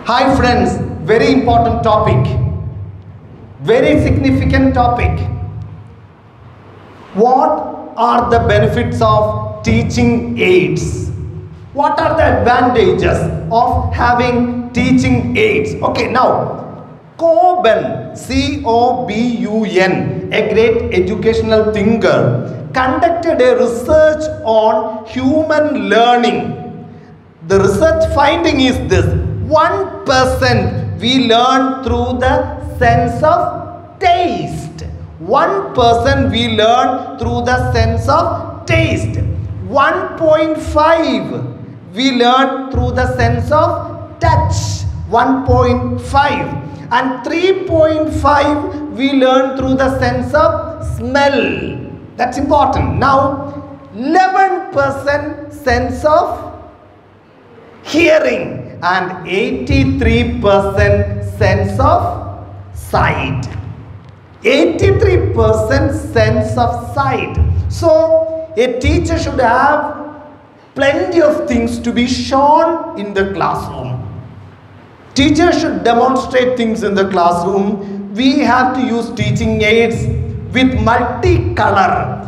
Hi friends, very important topic, very significant topic. What are the benefits of teaching aids? What are the advantages of having teaching aids? Okay, now Coben, C-O-B-U-N, a great educational thinker, conducted a research on human learning. The research finding is this: 1% we learn through the sense of taste. 1% we learn through the sense of taste. 1.5 we learn through the sense of touch. 1.5 and 3.5 we learn through the sense of smell. That's important. Now 11% sense of hearing and 83% sense of sight. 83% sense of sight. So a teacher should have plenty of things to be shown in the classroom. Teacher should demonstrate things in the classroom. We have to use teaching aids with multicolored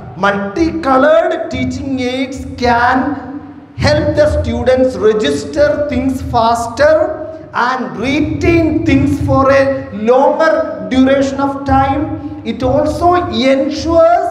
teaching aids can help the students register things faster and retain things for a longer duration of time. It also ensures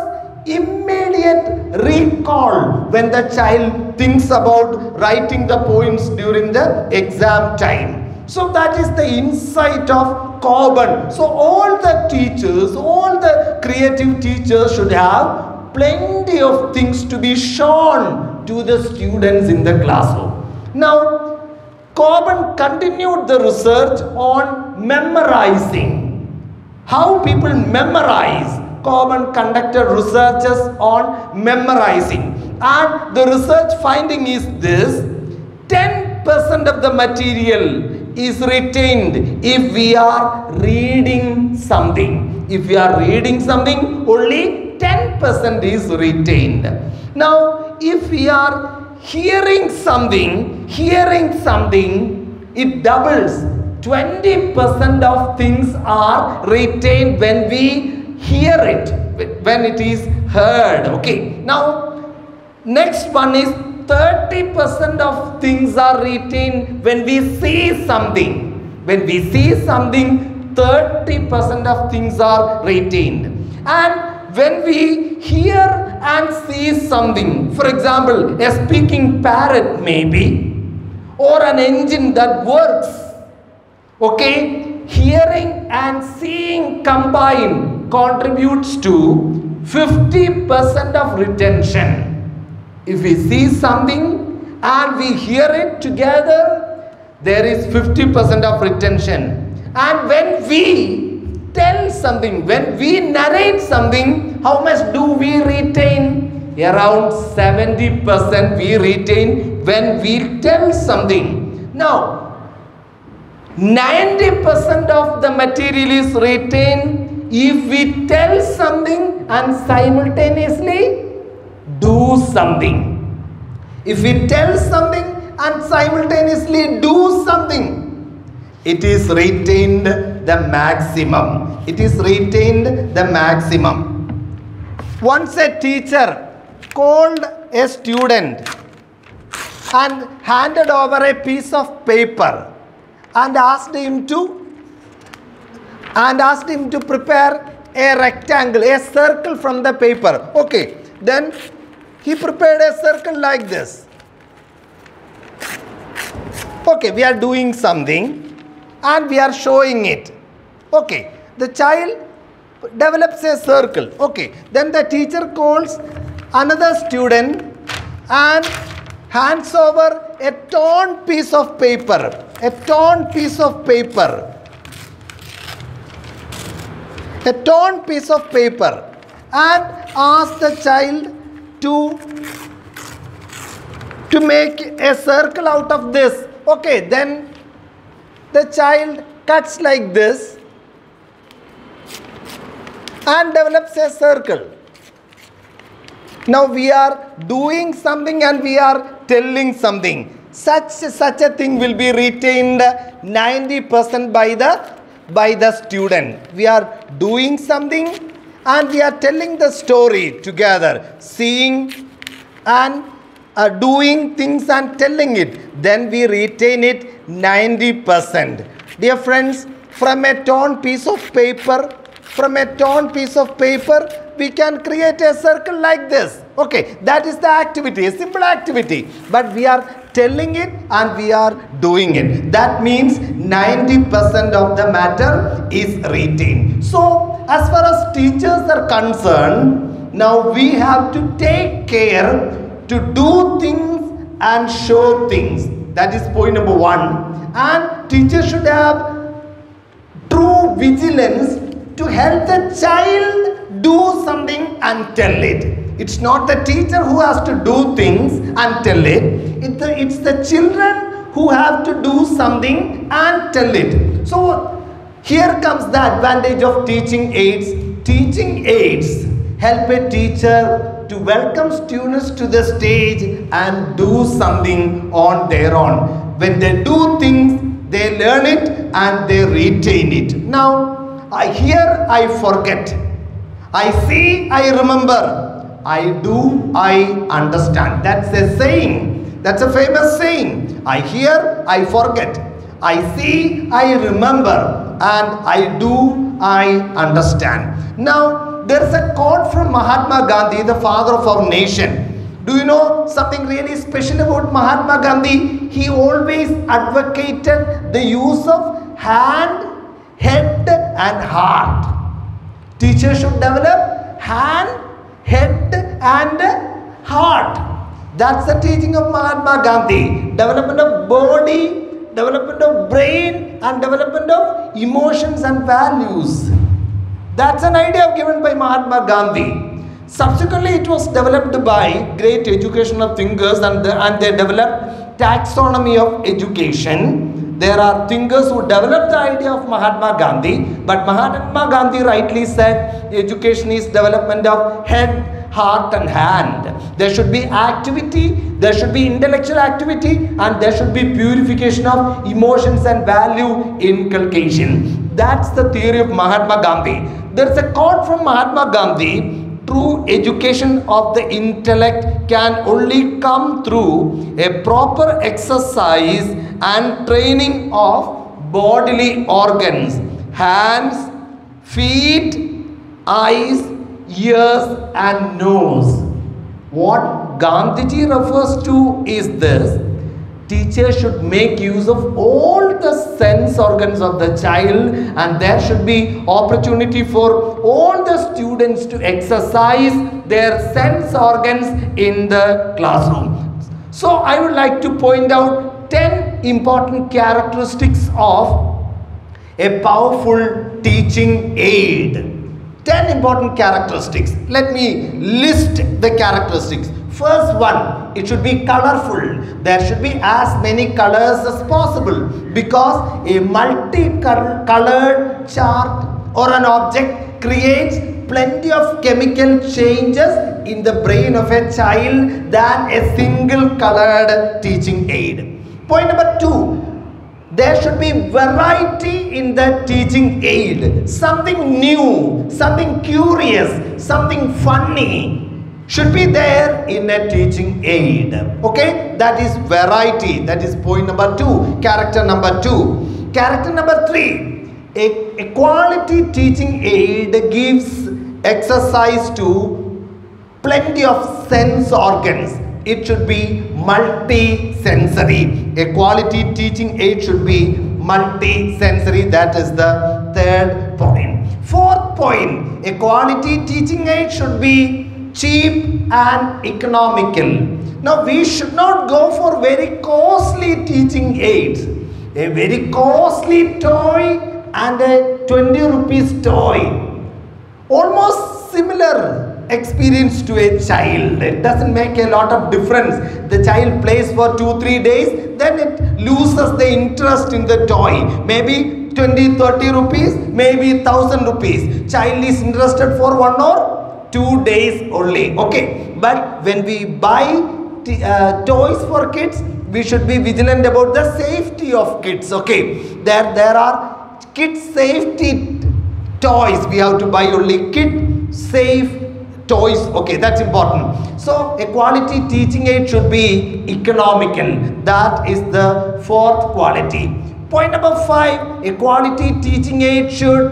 immediate recall when the child thinks about writing the points during the exam time. So that is the insight of Coben. So all the teachers, all the creative teachers should have plenty of things to be shown to the students in the classroom. Now, Coben continued the research on memorizing. How people memorize. Coben conducted researches on memorizing. And the research finding is this: 10% of the material is retained if we are reading something. If we are reading something, only 10% is retained. Now, if we are hearing something, it doubles. 20% of things are retained when we hear it, when it is heard. Okay. Now, next one is 30% of things are retained when we see something. When we see something, 30% of things are retained. And when we hear and see something, for example, a speaking parrot maybe, or an engine that works, okay, hearing and seeing combined contributes to 50% of retention. If we see something and we hear it together, there is 50% of retention. And when we tell something, when we narrate something, how much do we retain? Around 70% we retain when we tell something. Now, 90% of the material is retained if we tell something and simultaneously do something. If we tell something and simultaneously do something, it is retained the maximum. It is retained the maximum. Once a teacher called a student and handed over a piece of paper and asked him to prepare a rectangle, a circle from the paper. Okay, then he prepared a circle like this. Okay, we are doing something and we are showing it. Okay, the child develops a circle. Okay, then the teacher calls another student and hands over a torn piece of paper. A torn piece of paper. A torn piece of paper, and asks the child to make a circle out of this. Okay, then the child cuts like this and develops a circle. Now we are doing something and we are telling something. such a thing will be retained 90% by the student. We are doing something and we are telling the story together, seeing and doing things and telling it. Then we retain it 90%. Dear friends, from a torn piece of paper, we can create a circle like this. Okay, that is the activity, a simple activity. But we are telling it and we are doing it. That means 90% of the matter is retained. So, as far as teachers are concerned, now we have to take care to do things and show things. That is point number 1. And teachers should have true vigilance to help the child do something and tell it. It's not the teacher who has to do things and tell it. It's the children who have to do something and tell it. So here comes the advantage of teaching aids. Teaching aids help a teacher to welcome students to the stage and do something on their own. When they do things, they learn it and they retain it. Now, I hear, I forget. I see, I remember. I do, I understand. That's a saying. That's a famous saying. I hear, I forget. I see, I remember. And I do, I understand. Now, there is a quote from Mahatma Gandhi, the father of our nation. Do you know something really special about Mahatma Gandhi? He always advocated the use of hand, head and heart. Teachers should develop hand, head and heart. That's the teaching of Mahatma Gandhi. Development of body, development of brain and development of emotions and values. That's an idea given by Mahatma Gandhi. Subsequently, it was developed by great educational thinkers and they developed taxonomy of education. There are thinkers who developed the idea of Mahatma Gandhi, but Mahatma Gandhi rightly said education is development of head, heart and hand. There should be activity, there should be intellectual activity and there should be purification of emotions and value inculcation. That's the theory of Mahatma Gandhi. There is a quote from Mahatma Gandhi. True education of the intellect can only come through a proper exercise and training of bodily organs, hands, feet, eyes, ears and nose. What Gandhiji refers to is this: teachers should make use of all the sense organs of the child and there should be opportunity for all the students to exercise their sense organs in the classroom. So I would like to point out 10 important characteristics of a powerful teaching aid. 10 important characteristics. Let me list the characteristics. First one, it should be colorful. There should be as many colors as possible because a multi-colored chart or an object creates plenty of chemical changes in the brain of a child than a single colored teaching aid. Point number 2. There should be variety in the teaching aid. Something new, something curious, something funny should be there in a teaching aid. Okay, that is variety. That is point number 2. Character number 2. Character number 3. A quality teaching aid gives exercise to plenty of sense organs. It should be multi-sensory. A quality teaching aid should be multi-sensory. That is the third point. Fourth point, a quality teaching aid should be cheap and economical. Now we should not go for very costly teaching aids. A very costly toy and a 20 rupees toy. Almost similar experience to a child. It doesn't make a lot of difference. The child plays for 2-3 days, then it loses the interest in the toy. Maybe 20-30 rupees, maybe 1000 rupees. Child is interested for 1 or 2 days only. Okay, but when we buy toys for kids, we should be vigilant about the safety of kids. Okay, there are kid safety toys. We have to buy only kid safe toys. Okay, that's important. So a quality teaching aid should be economical. That is the fourth quality. Point number 5, a quality teaching aid should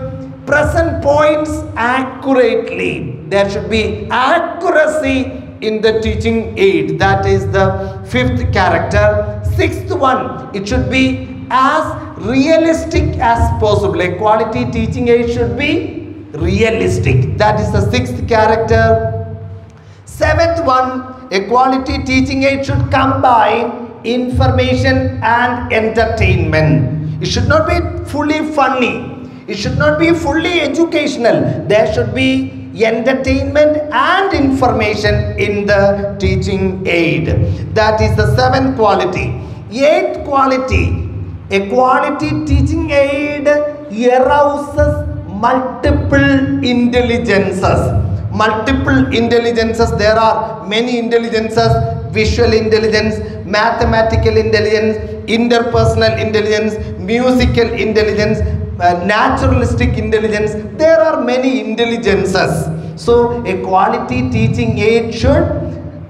present points accurately. There should be accuracy in the teaching aid. That is the 5th character. 6th one, it should be as realistic as possible. A quality teaching aid should be realistic. That is the 6th character. 7th one, a quality teaching aid should combine information and entertainment. It should not be fully funny. It should not be fully educational. There should be entertainment and information in the teaching aid. That is the 7th quality. 8th quality, a quality teaching aid arouses multiple intelligences. Multiple intelligences. There are many intelligences: visual intelligence, mathematical intelligence, interpersonal intelligence, musical intelligence, naturalistic intelligence. There are many intelligences. So a quality teaching aid should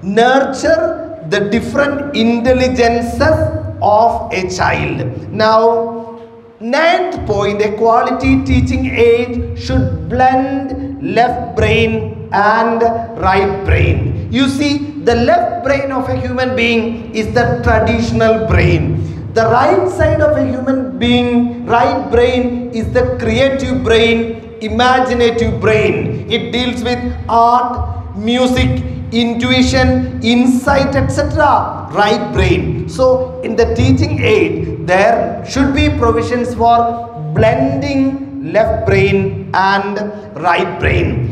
nurture the different intelligences of a child. Now, 9th point, a quality teaching aid should blend left brain and right brain. You see, the left brain of a human being is the traditional brain. The right side of a human being, right brain, is the creative brain, imaginative brain. It deals with art, music, intuition, insight, etc. Right brain. So in the teaching aid, there should be provisions for blending left brain and right brain.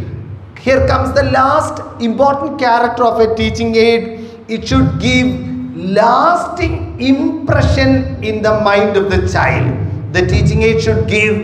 Here comes the last important character of a teaching aid. It should give lasting impression in the mind of the child. The teaching aid should give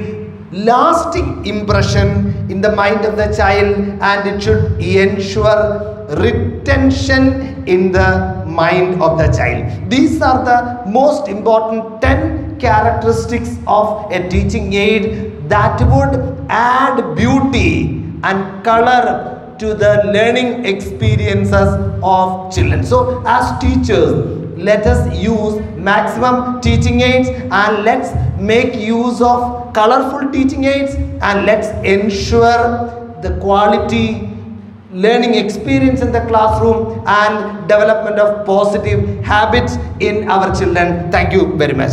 lasting impression in the mind of the child, and it should ensure retention in the mind of the child. These are the most important 10 characteristics of a teaching aid that would add beauty and color to the learning experiences of children. So as teachers, let us use maximum teaching aids, and let's make use of colorful teaching aids, and let's ensure the quality learning experience in the classroom and development of positive habits in our children. Thank you very much.